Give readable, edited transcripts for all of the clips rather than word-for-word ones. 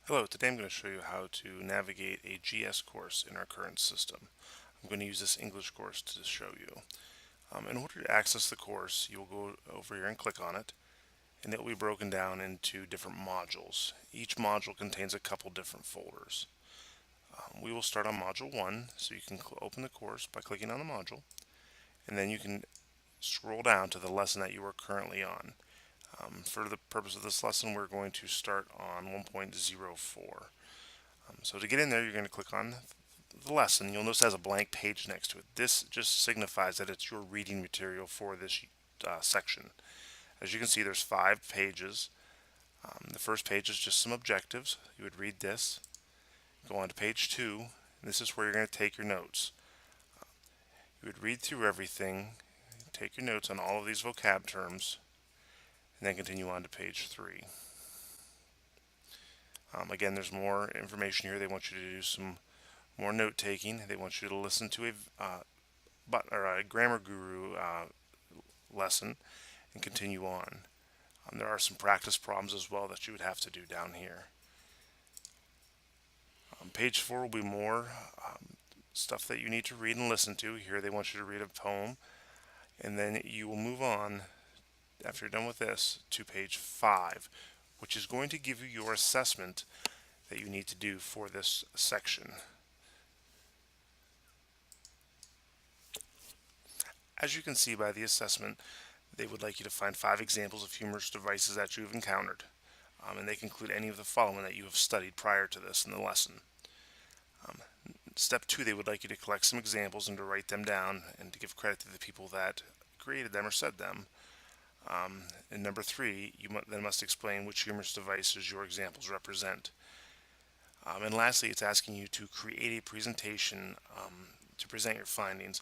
Hello, today I'm going to show you how to navigate a GS course in our current system. I'm going to use this English course to show you. In order to access the course, you'll go over here and click on it, and it will be broken down into different modules. Each module contains a couple different folders. We will start on Module 1, so you can open the course by clicking on the module, and then you can scroll down to the lesson that you are currently on. For the purpose of this lesson, we're going to start on 1.04. So to get in there, you're going to click on the lesson. You'll notice it has a blank page next to it. This just signifies that it's your reading material for this section. As you can see, there's 5 pages. The first page is just some objectives. You would read this. Go on to page 2. And this is where you're going to take your notes. You would read through everything, take your notes on all of these vocab terms, and then continue on to page 3. Again, there's more information here. They want you to do some more note taking. They want you to listen to a grammar guru lesson and continue on. There are some practice problems as well that you would have to do down here. Page 4 will be more stuff that you need to read and listen to. Here they want you to read a poem, and then you will move on after you're done with this to page 5, which is going to give you your assessment that you need to do for this section. As you can see by the assessment, they would like you to find 5 examples of humorous devices that you've encountered, and they can include any of the following that you have studied prior to this in the lesson. Step 2, they would like you to collect some examples and to write them down and to give credit to the people that created them or said them. And number 3, you then must explain which humorous devices your examples represent. And lastly, it's asking you to create a presentation to present your findings.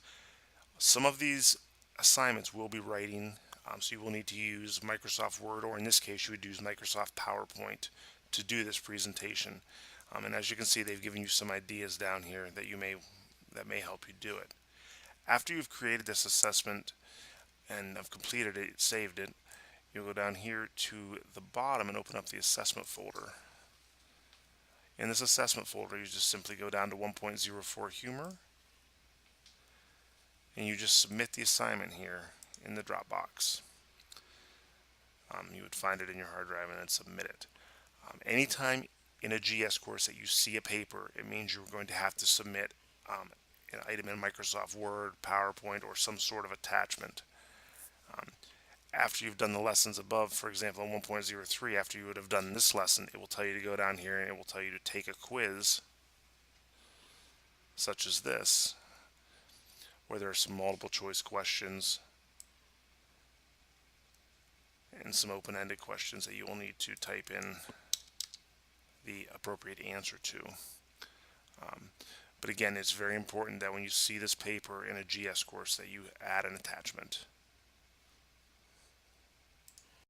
Some of these assignments will be writing, so you will need to use Microsoft Word, or in this case you would use Microsoft PowerPoint to do this presentation. And as you can see, they've given you some ideas down here that may help you do it. After you've created this assessment and have completed it, saved it, you'll go down here to the bottom and open up the assessment folder. In this assessment folder, you just simply go down to 1.04 humor, and you just submit the assignment here in the Dropbox. You would find it in your hard drive and then submit it. Anytime in a GS course that you see a paper, it means you're going to have to submit an item in Microsoft Word, PowerPoint, or some sort of attachment. After you've done the lessons above, for example, in 1.03, after you would have done this lesson, it will tell you to go down here and it will tell you to take a quiz, such as this, where there are some multiple choice questions and some open-ended questions that you will need to type in the appropriate answer to. But again, it's very important that when you see this paper in a GS course that you add an attachment.